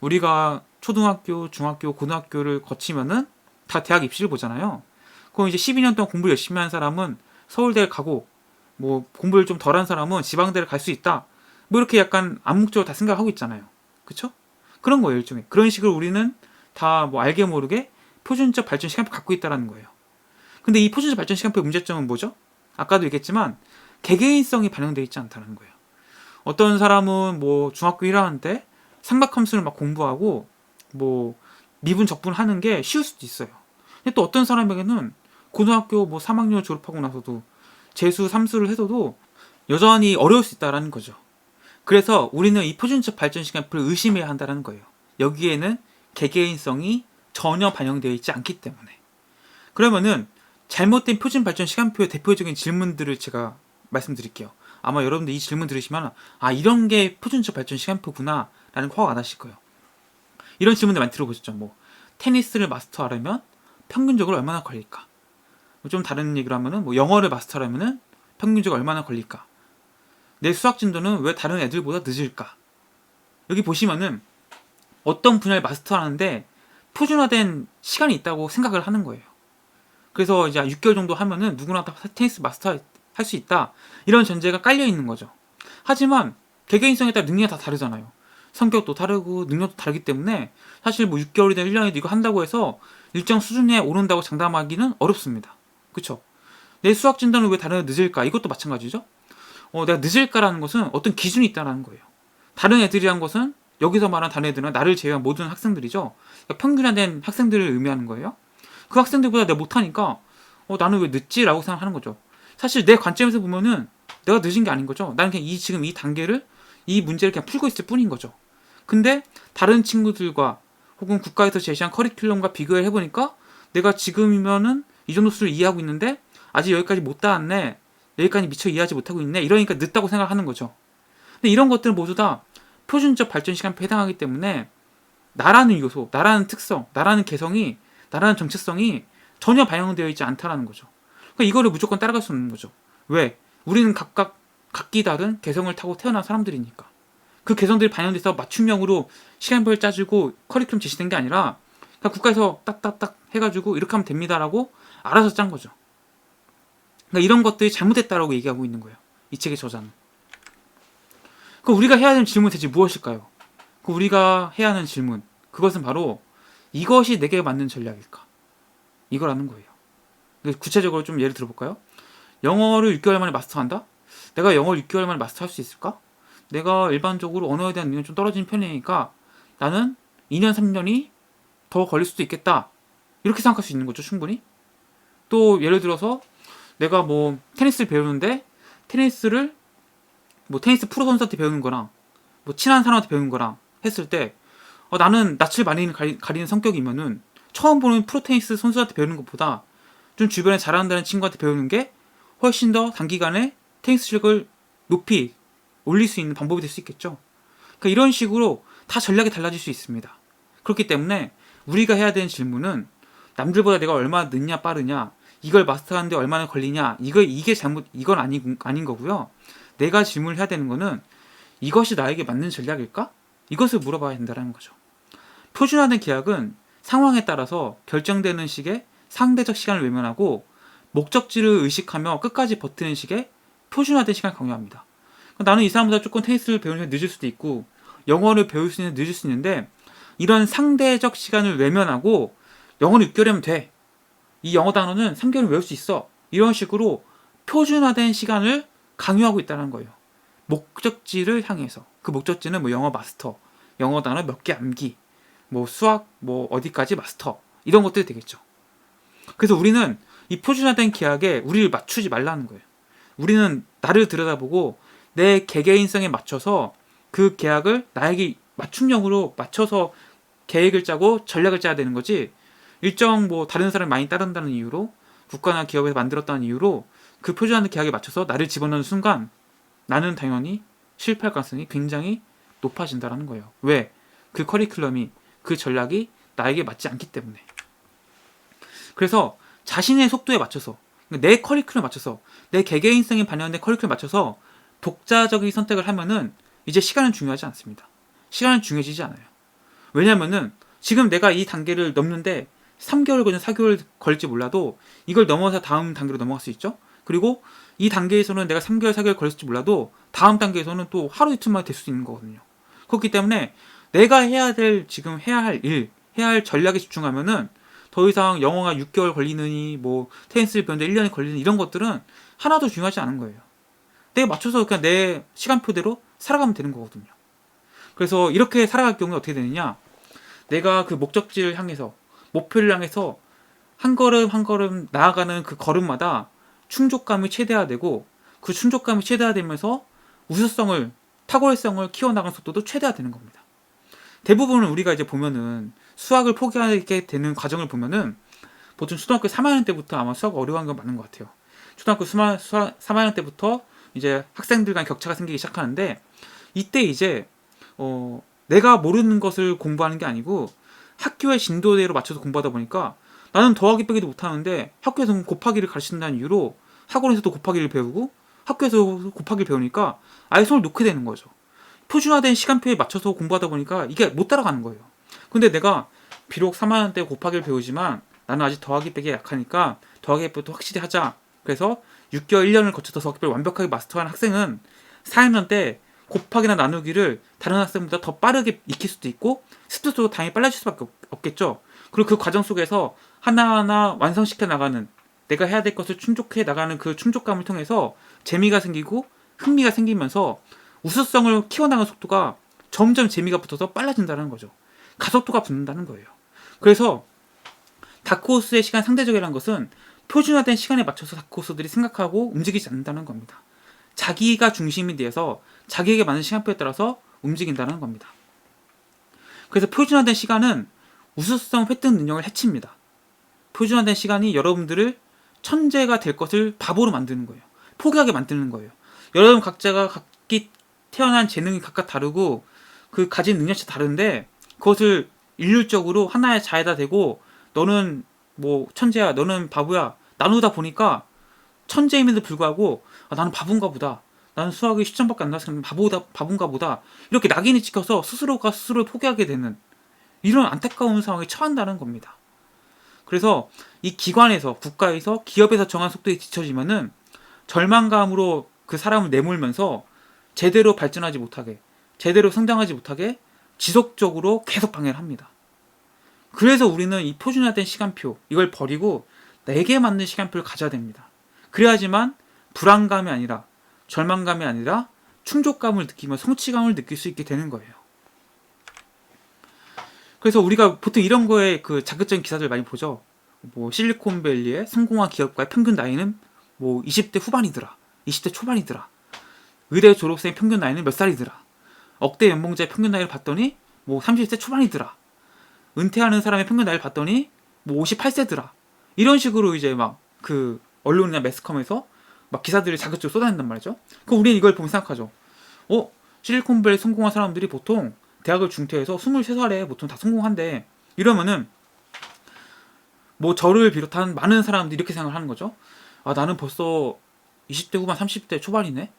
우리가 초등학교, 중학교, 고등학교를 거치면은 다 대학 입시를 보잖아요. 그럼 이제 12년 동안 공부를 열심히 한 사람은 서울대를 가고, 뭐 공부를 좀 덜한 사람은 지방대를 갈 수 있다, 뭐 이렇게 약간 암묵적으로 다 생각하고 있잖아요. 그쵸? 그런 거예요, 일종의. 그런 식으로 우리는 다 뭐 알게 모르게 표준적 발전 시간표 갖고 있다라는 거예요. 근데 이 표준적 발전 시간표의 문제점은 뭐죠? 아까도 얘기했지만 개개인성이 반영되어 있지 않다는 거예요. 어떤 사람은 뭐 중학교 1학년 때 삼각함수를 막 공부하고 뭐 미분 적분 하는 게 쉬울 수도 있어요. 근데 또 어떤 사람에게는 고등학교 뭐 3학년 졸업하고 나서도 재수, 삼수를 해서도 여전히 어려울 수 있다는 거죠. 그래서 우리는 이 표준적 발전 시간표를 의심해야 한다는 거예요. 여기에는 개개인성이 전혀 반영되어 있지 않기 때문에. 그러면은 잘못된 표준 발전 시간표의 대표적인 질문들을 제가 말씀드릴게요. 아마 여러분들 이 질문 들으시면 이런 게 표준적 발전 시간표구나 라는 거 화가 안 하실 거예요. 이런 질문들 많이 들어보셨죠. 뭐 테니스를 마스터하려면 평균적으로 얼마나 걸릴까? 좀 다른 얘기를 하면은 뭐 영어를 마스터하려면은 평균적으로 얼마나 걸릴까? 내 수학 진도는 왜 다른 애들보다 늦을까? 여기 보시면은 어떤 분야를 마스터하는데 표준화된 시간이 있다고 생각을 하는 거예요. 그래서 이제 6개월 정도 하면은 누구나 다 테니스 마스터 할 수 있다, 이런 전제가 깔려 있는 거죠. 하지만 개개인성에 따라 능력이 다 다르잖아요. 성격도 다르고 능력도 다르기 때문에 사실 뭐 6개월이든 1년이든 이거 한다고 해서 일정 수준에 오른다고 장담하기는 어렵습니다. 그쵸? 내 수학 진도는 왜 다른 애들 늦을까? 이것도 마찬가지죠. 내가 늦을까라는 것은 어떤 기준이 있다는 거예요. 다른 애들이란 것은 여기서 말하는 다른 애들은 나를 제외한 모든 학생들이죠. 그러니까 평균화된 학생들을 의미하는 거예요. 그 학생들보다 내가 못하니까 나는 왜 늦지? 라고 생각하는 거죠. 사실 내 관점에서 보면은 내가 늦은 게 아닌 거죠. 나는 그냥 지금 이 단계를, 이 문제를 그냥 풀고 있을 뿐인 거죠. 근데 다른 친구들과 혹은 국가에서 제시한 커리큘럼과 비교를 해보니까 내가 지금이면은 이 정도 수를 이해하고 있는데 아직 여기까지 못 닿았네, 여기까지 미처 이해하지 못하고 있네, 이러니까 늦다고 생각하는 거죠. 근데 이런 것들은 모두 다 표준적 발전 시간표에 해당하기 때문에 나라는 요소, 나라는 특성, 나라는 개성이, 나라는 정체성이 전혀 반영되어 있지 않다라는 거죠. 그러니까 이거를 무조건 따라갈 수 없는 거죠. 왜? 우리는 각기 다른 개성을 타고 태어난 사람들이니까. 그 개성들이 반영돼서 맞춤형으로 시간표를 짜주고 커리큘럼 제시된 게 아니라 그냥 국가에서 딱딱딱 해가지고 이렇게 하면 됩니다라고 알아서 짠 거죠. 그러니까 이런 것들이 잘못됐다라고 얘기하고 있는 거예요, 이 책의 저자는. 그 우리가 해야 하는 질문 대체 무엇일까요? 그 우리가 해야 하는 질문, 그것은 바로 이것이 내게 맞는 전략일까? 이거라는 거예요. 구체적으로 좀 예를 들어볼까요? 영어를 6개월 만에 마스터한다? 내가 영어를 6개월 만에 마스터할 수 있을까? 내가 일반적으로 언어에 대한 능력이 좀 떨어지는 편이니까 나는 2년, 3년이 더 걸릴 수도 있겠다, 이렇게 생각할 수 있는 거죠, 충분히. 또 예를 들어서 내가 뭐 테니스를 배우는데 테니스를 뭐 테니스 프로 선수한테 배우는 거랑 뭐 친한 사람한테 배우는 거랑 했을 때 나는 낯을 많이 가리는 성격이면은 처음 보는 프로 테니스 선수한테 배우는 것보다 좀 주변에 잘한다는 친구한테 배우는 게 훨씬 더 단기간에 테니스 실력을 높이 올릴 수 있는 방법이 될 수 있겠죠. 그러니까 이런 식으로 다 전략이 달라질 수 있습니다. 그렇기 때문에 우리가 해야 되는 질문은 남들보다 내가 얼마나 늦냐 빠르냐, 이걸 마스터하는데 얼마나 걸리냐, 이게 잘못, 이건 아닌 거고요. 내가 질문을 해야 되는 거는 이것이 나에게 맞는 전략일까? 이것을 물어봐야 된다는 거죠. 표준화된 계약은 상황에 따라서 결정되는 식의 상대적 시간을 외면하고 목적지를 의식하며 끝까지 버티는 식의 표준화된 시간을 강요합니다. 나는 이 사람보다 조금 테니스를 배우는 게 늦을 수도 있고 영어를 배울 수 있는 늦을 수 있는데 이런 상대적 시간을 외면하고 영어를 6개월이면 돼. 이 영어 단어는 3개월 외울 수 있어. 이런 식으로 표준화된 시간을 강요하고 있다는 거예요. 목적지를 향해서. 그 목적지는 뭐 영어 마스터, 영어 단어 몇 개 암기, 뭐 수학 뭐 어디까지 마스터 이런 것들이 되겠죠. 그래서 우리는 이 표준화된 계약에 우리를 맞추지 말라는 거예요. 우리는 나를 들여다보고 내 개개인성에 맞춰서 그 계약을 나에게 맞춤형으로 맞춰서 계획을 짜고 전략을 짜야 되는 거지, 일정 뭐 다른 사람이 많이 따른다는 이유로 국가나 기업에서 만들었다는 이유로 그 표준화된 계약에 맞춰서 나를 집어넣는 순간 나는 당연히 실패할 가능성이 굉장히 높아진다는 거예요. 왜? 그 커리큘럼이, 그 전략이 나에게 맞지 않기 때문에. 그래서 자신의 속도에 맞춰서, 내 커리큘럼에 맞춰서, 내 개개인성에 반영된 커리큘럼에 맞춰서 독자적인 선택을 하면은 이제 시간은 중요하지 않습니다. 시간은 중요해지지 않아요. 왜냐면은 지금 내가 이 단계를 넘는데 3개월 걸리든 4개월 걸릴지 몰라도 이걸 넘어서 다음 단계로 넘어갈 수 있죠. 그리고 이 단계에서는 내가 3개월, 4개월 걸렸을지 몰라도 다음 단계에서는 또 하루 이틀만 될 수 있는 거거든요. 그렇기 때문에 내가 해야 될, 지금 해야 할 일, 해야 할 전략에 집중하면은 더 이상 영어가 6개월 걸리느니 뭐 테니스를 배우는데 1년이 걸리는 이런 것들은 하나도 중요하지 않은 거예요. 내가 맞춰서 그냥 내 시간표대로 살아가면 되는 거거든요. 그래서 이렇게 살아갈 경우에 어떻게 되느냐, 내가 그 목적지를 향해서, 목표를 향해서 한 걸음 한 걸음 나아가는 그 걸음마다 충족감이 최대화되고, 그 충족감이 최대화되면서 우수성을, 탁월성을 키워나가는 속도도 최대화되는 겁니다. 대부분은 우리가 이제 보면은 수학을 포기하게 되는 과정을 보면은 보통 초등학교 3학년 때부터 아마 수학 어려워하는 건 맞는 것 같아요. 초등학교 3학년 때부터 이제 학생들 간 격차가 생기기 시작하는데, 이때 이제 내가 모르는 것을 공부하는 게 아니고 학교의 진도대로 맞춰서 공부하다 보니까 나는 더하기 빼기도 못하는데 학교에서는 곱하기를 가르친다는 이유로 학원에서도 곱하기를 배우고 학교에서 곱하기를 배우니까 아예 손을 놓게 되는 거죠. 표준화된 시간표에 맞춰서 공부하다 보니까 이게 못 따라가는 거예요. 근데 내가 비록 3학년 때 곱하기를 배우지만 나는 아직 더하기 빼기에 약하니까 더하기 빼기부터 확실히 하자. 그래서 6개월 1년을 거쳐서 더하기 빼기를 완벽하게 마스터한 학생은 4학년 때 곱하기나 나누기를 다른 학생보다 더 빠르게 익힐 수도 있고 습득도 당연히 빨라질 수밖에 없겠죠. 그리고 그 과정 속에서 하나하나 완성시켜 나가는, 내가 해야 될 것을 충족해 나가는 그 충족감을 통해서 재미가 생기고 흥미가 생기면서 우수성을 키워나가는 속도가 점점 재미가 붙어서 빨라진다는 거죠. 가속도가 붙는다는 거예요. 그래서 다크호스의 시간 상대적이라는 것은 표준화된 시간에 맞춰서 다크호스들이 생각하고 움직이지 않는다는 겁니다. 자기가 중심이 돼서 자기에게 맞는 시간표에 따라서 움직인다는 겁니다. 그래서 표준화된 시간은 우수성 획득 능력을 해칩니다. 표준화된 시간이 여러분들을 천재가 될 것을 바보로 만드는 거예요. 포기하게 만드는 거예요. 여러분 각자가 각기 태어난 재능이 각각 다르고 그 가진 능력치 다른데 그것을 일률적으로 하나의 자에다 대고 너는 뭐 천재야, 너는 바보야 나누다 보니까 천재임에도 불구하고 나는 바본가 보다, 나는 수학이 10점밖에 안 나와서 바본가 보다, 이렇게 낙인이 찍혀서 스스로가 스스로를 포기하게 되는 이런 안타까운 상황에 처한다는 겁니다. 그래서 이 기관에서, 국가에서, 기업에서 정한 속도에 뒤처지면은 절망감으로 그 사람을 내몰면서 제대로 발전하지 못하게, 제대로 성장하지 못하게 지속적으로 계속 방해를 합니다. 그래서 우리는 이 표준화된 시간표, 이걸 버리고 내게 맞는 시간표를 가져야 됩니다. 그래야지만 불안감이 아니라, 절망감이 아니라 충족감을 느끼며 성취감을 느낄 수 있게 되는 거예요. 그래서 우리가 보통 이런 거에 그 자극적인 기사들 많이 보죠. 뭐 실리콘밸리의 성공한 기업가의 평균 나이는 뭐 20대 후반이더라, 20대 초반이더라, 의대 졸업생 평균 나이는 몇 살이더라, 억대 연봉자의 평균 나이를 봤더니 뭐 30대 초반이더라, 은퇴하는 사람의 평균 나이를 봤더니 뭐 58세더라. 이런 식으로 이제 막 그 언론이나 매스컴에서 막 기사들이 자극적으로 쏟아낸단 말이죠. 그럼 우리는 이걸 보면 생각하죠. 실리콘밸리 성공한 사람들이 보통 대학을 중퇴해서 23살에 보통 다 성공한대. 이러면은 뭐 저를 비롯한 많은 사람들이 이렇게 생각을 하는 거죠. 나는 벌써 20대 후반 30대 초반이네.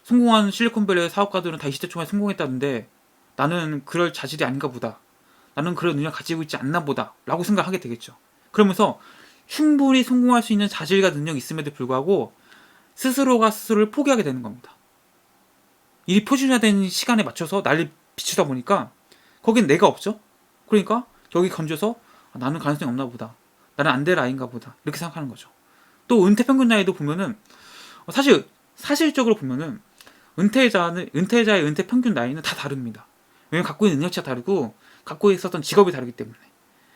성공한 실리콘밸리 사업가들은 다 20대 초반에 성공했다는데 나는 그럴 자질이 아닌가 보다. 나는 그런 능력을 가지고 있지 않나 보다. 라고 생각하게 되겠죠. 그러면서 충분히 성공할 수 있는 자질과 능력이 있음에도 불구하고 스스로가 스스로를 포기하게 되는 겁니다. 일이 표준화된 시간에 맞춰서 난리 비추다 보니까 거긴 내가 없죠. 그러니까 여기 건져서 나는 가능성이 없나 보다. 나는 안 될 아이인가 보다. 이렇게 생각하는 거죠. 또 은퇴 평균 나이도 보면은 사실 사실적으로 보면은 은퇴자의 은퇴 평균 나이는 다 다릅니다. 왜냐면 갖고 있는 능력치가 다르고 갖고 있었던 직업이 다르기 때문에.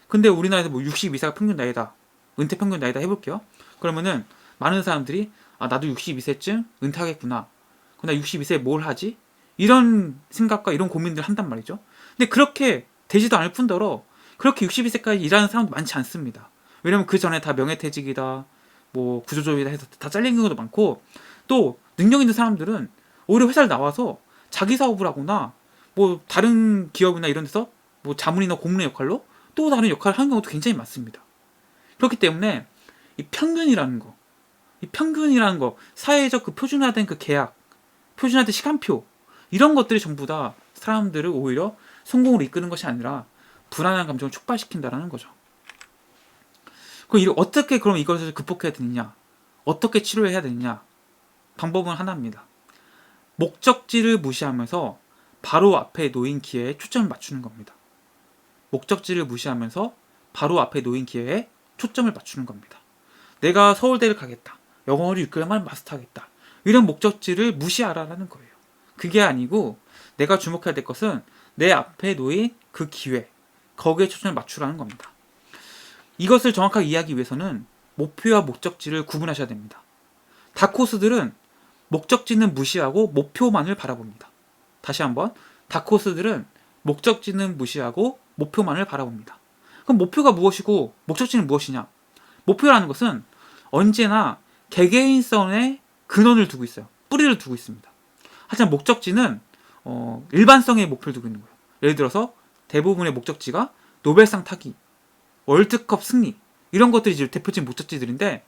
근데 우리나라에서 뭐 62세가 평균 나이다. 은퇴 평균 나이다 해볼게요. 그러면은 많은 사람들이 나도 62세쯤 은퇴하겠구나. 나 62세에 뭘 하지? 이런 생각과 이런 고민들을 한단 말이죠. 근데 그렇게 되지도 않을 뿐더러 그렇게 62세까지 일하는 사람도 많지 않습니다. 왜냐면 그 전에 다 명예퇴직이다, 뭐 구조조정이다 해서 다 잘린 경우도 많고, 또 능력 있는 사람들은 오히려 회사를 나와서 자기 사업을 하거나 뭐 다른 기업이나 이런 데서 뭐 자문이나 고문의 역할로 또 다른 역할을 하는 경우도 굉장히 많습니다. 그렇기 때문에 이 평균이라는 거, 사회적 그 표준화된 그 계약, 표준화된 시간표, 이런 것들이 전부 다 사람들을 오히려 성공으로 이끄는 것이 아니라 불안한 감정을 촉발시킨다라는 거죠. 그럼 어떻게 그럼 이것을 극복해야 되느냐? 어떻게 치료를 해야 되느냐? 방법은 하나입니다. 목적지를 무시하면서 바로 앞에 놓인 기회에 초점을 맞추는 겁니다. 목적지를 무시하면서 바로 앞에 놓인 기회에 초점을 맞추는 겁니다. 내가 서울대를 가겠다. 영어를 6개월만 마스터하겠다. 이런 목적지를 무시하라는 거예요. 그게 아니고 내가 주목해야 될 것은 내 앞에 놓인 그 기회, 거기에 초점을 맞추라는 겁니다. 이것을 정확하게 이해하기 위해서는 목표와 목적지를 구분하셔야 됩니다. 다크호스들은 목적지는 무시하고 목표만을 바라봅니다. 다시 한번, 다크호스들은 목적지는 무시하고 목표만을 바라봅니다. 그럼 목표가 무엇이고 목적지는 무엇이냐? 목표라는 것은 언제나 개개인성의 근원을 두고 있어요. 뿌리를 두고 있습니다. 하지만 목적지는 일반성의 목표를 두고 있는 거예요. 예를 들어서 대부분의 목적지가 노벨상 타기, 월드컵 승리, 이런 것들이 이제 대표적인 목적지들인데,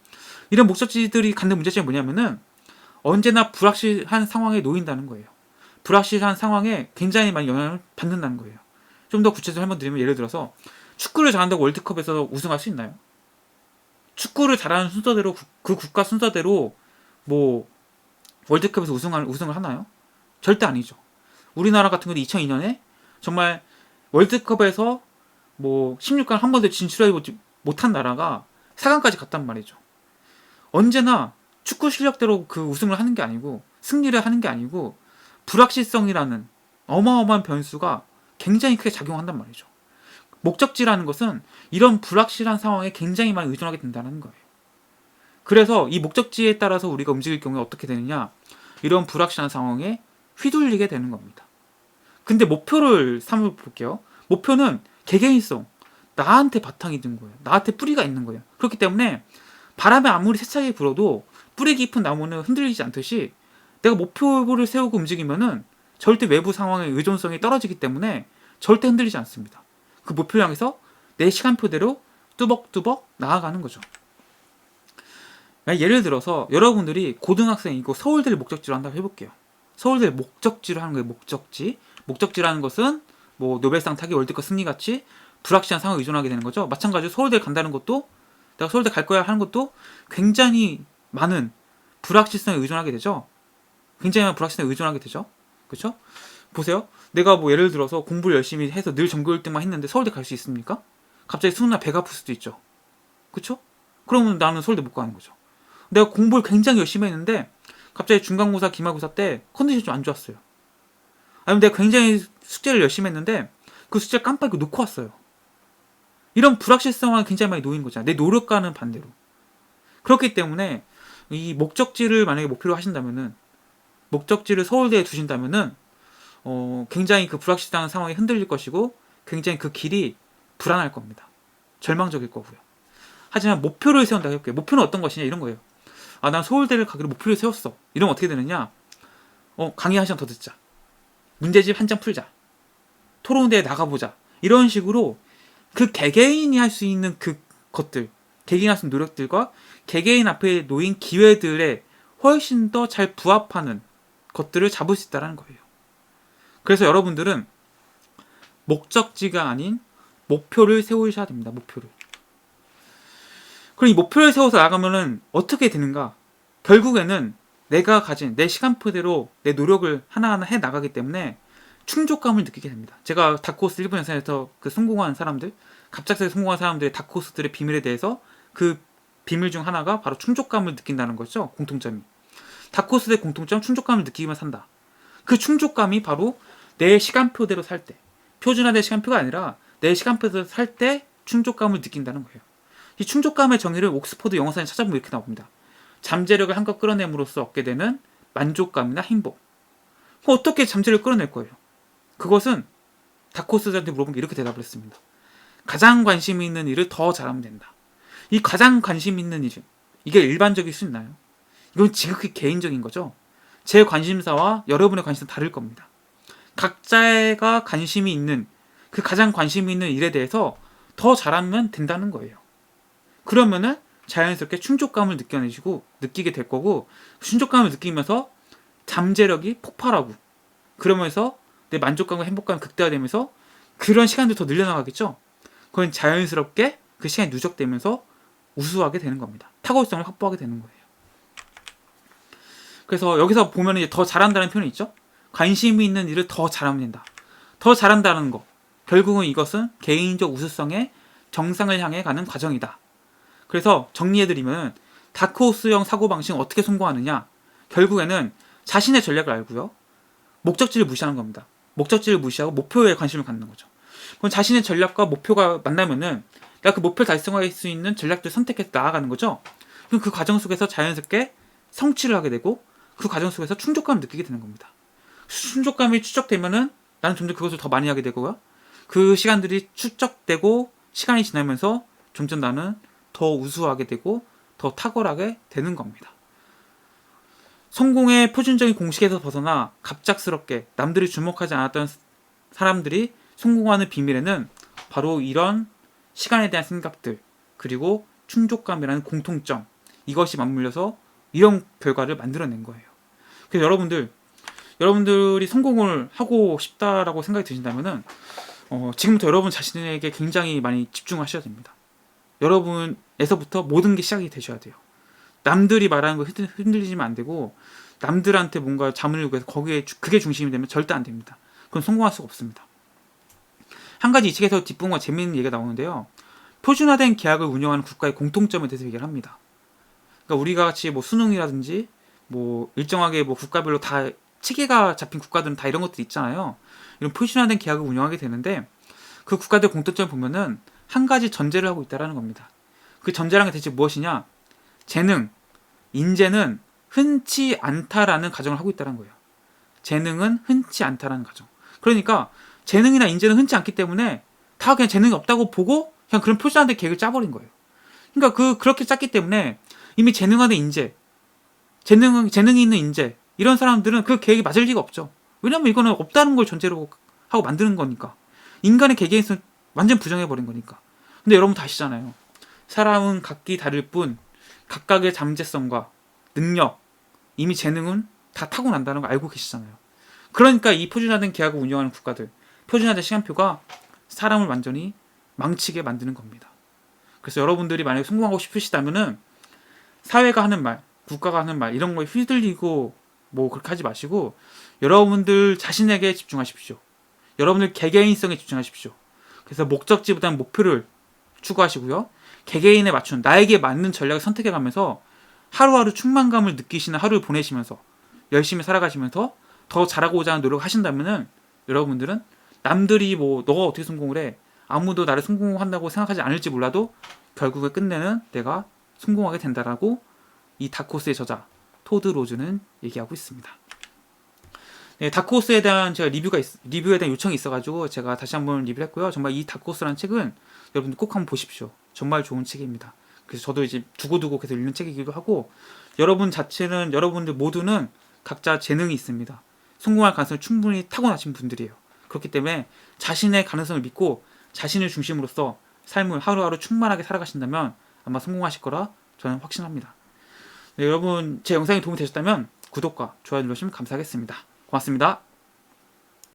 이런 목적지들이 갖는 문제점이 뭐냐면은 언제나 불확실한 상황에 놓인다는 거예요. 불확실한 상황에 굉장히 많이 영향을 받는다는 거예요. 좀 더 구체적으로 설명드리면, 예를 들어서 축구를 잘한다고 월드컵에서 우승할 수 있나요? 축구를 잘하는 순서대로, 그 국가 순서대로 뭐 월드컵에서 우승을 하나요? 절대 아니죠. 우리나라 같은 경우는 2002년에 정말 월드컵에서 뭐 16강 한 번도 진출하지 못한 나라가 4강까지 갔단 말이죠. 언제나 축구 실력대로 그 우승을 하는 게 아니고, 승리를 하는 게 아니고, 불확실성이라는 어마어마한 변수가 굉장히 크게 작용한단 말이죠. 목적지라는 것은 이런 불확실한 상황에 굉장히 많이 의존하게 된다는 거예요. 그래서 이 목적지에 따라서 우리가 움직일 경우에 어떻게 되느냐, 이런 불확실한 상황에 휘둘리게 되는 겁니다. 근데 목표를 삼아볼게요. 목표는 개개인성, 나한테 바탕이 든 거예요. 나한테 뿌리가 있는 거예요. 그렇기 때문에 바람에 아무리 세차게 불어도 뿌리 깊은 나무는 흔들리지 않듯이, 내가 목표를 세우고 움직이면은 절대 외부 상황의 의존성이 떨어지기 때문에 절대 흔들리지 않습니다. 그 목표를 향해서 내 시간표대로 뚜벅뚜벅 나아가는 거죠. 예를 들어서 여러분들이 고등학생이고 서울대를 목적지로 한다고 해볼게요. 서울대를 목적지로 하는 거예요. 목적지라는 것은 뭐 노벨상 타기, 월드컵 승리같이 불확실한 상황에 의존하게 되는 거죠. 마찬가지로 서울대를 간다는 것도, 내가 서울대 갈 거야 하는 것도 굉장히 많은 불확실성에 의존하게 되죠. 굉장히 많은 불확실성에 의존하게 되죠. 그렇죠? 보세요. 내가 뭐 예를 들어서 공부를 열심히 해서 늘 전교 1등만 했는데 서울대 갈 수 있습니까? 갑자기 수능날 배가 아플 수도 있죠. 그렇죠? 그러면 나는 서울대 못 가는 거죠. 내가 공부를 굉장히 열심히 했는데 갑자기 중간고사, 기말고사 때 컨디션이 좀 안 좋았어요. 아니면 내가 굉장히 숙제를 열심히 했는데 그 숙제를 깜빡이 놓고 왔어요. 이런 불확실성은 굉장히 많이 놓인 거잖아요. 내 노력과는 반대로. 그렇기 때문에 이 목적지를 만약에 목표로 하신다면은, 목적지를 서울대에 두신다면은 굉장히 그 불확실한 상황에 흔들릴 것이고, 굉장히 그 길이 불안할 겁니다. 절망적일 거고요. 하지만 목표를 세운다고 해볼게요. 목표는 어떤 것이냐, 이런 거예요. 난 서울대를 가기로 목표를 세웠어. 이러면 어떻게 되느냐? 강의 한 시간 더 듣자. 문제집 한 장 풀자. 토론대에 나가보자. 이런 식으로 그 개개인이 할 수 있는 그 것들, 개개인이 할 수 있는 노력들과 개개인 앞에 놓인 기회들에 훨씬 더 잘 부합하는 것들을 잡을 수 있다는 거예요. 그래서 여러분들은 목적지가 아닌 목표를 세우셔야 됩니다. 목표를. 그럼 이 목표를 세워서 나가면은 어떻게 되는가? 결국에는 내가 가진 내 시간표대로 내 노력을 하나하나 해 나가기 때문에 충족감을 느끼게 됩니다. 제가 다크호스 일본 영상에서 그 성공한 사람들, 갑작스레 성공한 사람들의 다크호스들의 비밀에 대해서 그 비밀 중 하나가 바로 충족감을 느낀다는 거죠. 공통점이. 다크호스의 공통점, 충족감을 느끼기만 산다. 그 충족감이 바로 내 시간표대로 살 때, 표준화된 시간표가 아니라 내 시간표대로 살 때 충족감을 느낀다는 거예요. 이 충족감의 정의를 옥스퍼드 영어사에 찾아보면 이렇게 나옵니다. 잠재력을 한껏 끌어냄으로써 얻게 되는 만족감이나 행복. 어떻게 잠재력을 끌어낼 거예요? 그것은 다크호스들한테 물어본 게 이렇게 대답을 했습니다. 가장 관심 있는 일을 더 잘하면 된다. 이 가장 관심 있는 일, 이게 일반적일 수 있나요? 이건 지극히 개인적인 거죠. 제 관심사와 여러분의 관심사는 다를 겁니다. 각자가 관심이 있는 그 가장 관심이 있는 일에 대해서 더 잘하면 된다는 거예요. 그러면은 자연스럽게 충족감을 느끼게 될 거고, 충족감을 느끼면서 잠재력이 폭발하고, 그러면서 내 만족감과 행복감이 극대화되면서 그런 시간도 더 늘려나가겠죠. 그건 자연스럽게 그 시간이 누적되면서 우수하게 되는 겁니다. 탁월성을 확보하게 되는 거예요. 그래서 여기서 보면 이제 더 잘한다는 표현이 있죠. 관심이 있는 일을 더 잘하면 된다. 더 잘한다는 거. 결국은 이것은 개인적 우수성의 정상을 향해 가는 과정이다. 그래서 정리해드리면 다크호스형 사고방식은 어떻게 성공하느냐. 결국에는 자신의 전략을 알고요. 목적지를 무시하는 겁니다. 목적지를 무시하고 목표에 관심을 갖는 거죠. 그럼 자신의 전략과 목표가 만나면은 내가 그 목표를 달성할 수 있는 전략들을 선택해서 나아가는 거죠. 그럼 그 과정 속에서 자연스럽게 성취를 하게 되고 그 과정 속에서 충족감을 느끼게 되는 겁니다. 충족감이 축적되면은 나는 점점 그것을 더 많이 하게 되고요. 그 시간들이 축적되고 시간이 지나면서 점점 나는 더 우수하게 되고 더 탁월하게 되는 겁니다. 성공의 표준적인 공식에서 벗어나 갑작스럽게 남들이 주목하지 않았던 사람들이 성공하는 비밀에는 바로 이런 시간에 대한 생각들, 그리고 충족감이라는 공통점, 이것이 맞물려서 이런 결과를 만들어낸 거예요. 그래서 여러분들이 성공을 하고 싶다라고 생각이 드신다면은 지금부터 여러분 자신에게 굉장히 많이 집중하셔야 됩니다. 여러분에서부터 모든 게 시작이 되셔야 돼요. 남들이 말하는 거 흔들리시면 안 되고, 남들한테 뭔가 자문을 요구해서 그게 중심이 되면 절대 안 됩니다. 그건 성공할 수가 없습니다. 한 가지 이 책에서 뒷부분과 재미있는 얘기가 나오는데요. 표준화된 계약을 운영하는 국가의 공통점에 대해서 얘기를 합니다. 그러니까 우리가 같이 뭐 수능이라든지 뭐 일정하게 뭐 국가별로 다 체계가 잡힌 국가들은 다 이런 것들이 있잖아요. 이런 표준화된 계약을 운영하게 되는데 그 국가들 공통점을 보면은 한 가지 전제를 하고 있다는 겁니다. 그 전제라는 게 대체 무엇이냐? 재능, 인재는 흔치 않다라는 가정을 하고 있다는 거예요. 재능은 흔치 않다라는 가정. 그러니까 재능이나 인재는 흔치 않기 때문에 다 그냥 재능이 없다고 보고 그냥 그런 표준화된 계획을 짜버린 거예요. 그러니까 그렇게 짰기 때문에 이미 재능화된 인재, 재능이 있는 인재, 이런 사람들은 그 계획이 맞을 리가 없죠. 왜냐면 이거는 없다는 걸 전제로 하고 만드는 거니까. 인간의 개개인성을 완전 부정해버린 거니까. 근데 여러분 다 아시잖아요. 사람은 각기 다를 뿐 각각의 잠재성과 능력, 이미 재능은 다 타고난다는 걸 알고 계시잖아요. 그러니까 이 표준화된 계약을 운영하는 국가들, 표준화된 시간표가 사람을 완전히 망치게 만드는 겁니다. 그래서 여러분들이 만약에 성공하고 싶으시다면은 사회가 하는 말, 국가가 하는 말, 이런 거에 휘둘리고 뭐 그렇게 하지 마시고 여러분들 자신에게 집중하십시오. 여러분들 개개인성에 집중하십시오. 그래서 목적지보다는 목표를 추구하시고요. 개개인에 맞춘 나에게 맞는 전략을 선택해가면서 하루하루 충만감을 느끼시는 하루를 보내시면서 열심히 살아가시면서 더 잘하고자 하는 노력을 하신다면은 여러분들은 남들이 뭐 너가 어떻게 성공을 해, 아무도 나를 성공한다고 생각하지 않을지 몰라도 결국에 끝내는 내가 성공하게 된다라고 이 다크호스의 저자 토드 로즈는 얘기하고 있습니다. 네, 다크호스에 대한 제가 리뷰에 대한 요청이 있어가지고 제가 다시 한번 리뷰를 했고요. 정말 이 다크호스라는 책은 여러분들 꼭 한번 보십시오. 정말 좋은 책입니다. 그래서 저도 이제 두고두고 계속 읽는 책이기도 하고, 여러분들 모두는 각자 재능이 있습니다. 성공할 가능성이 충분히 타고나신 분들이에요. 그렇기 때문에 자신의 가능성을 믿고 자신을 중심으로써 삶을 하루하루 충만하게 살아가신다면 아마 성공하실 거라 저는 확신합니다. 네, 여러분 제 영상이 도움이 되셨다면 구독과 좋아요 눌러주시면 감사하겠습니다. 고맙습니다.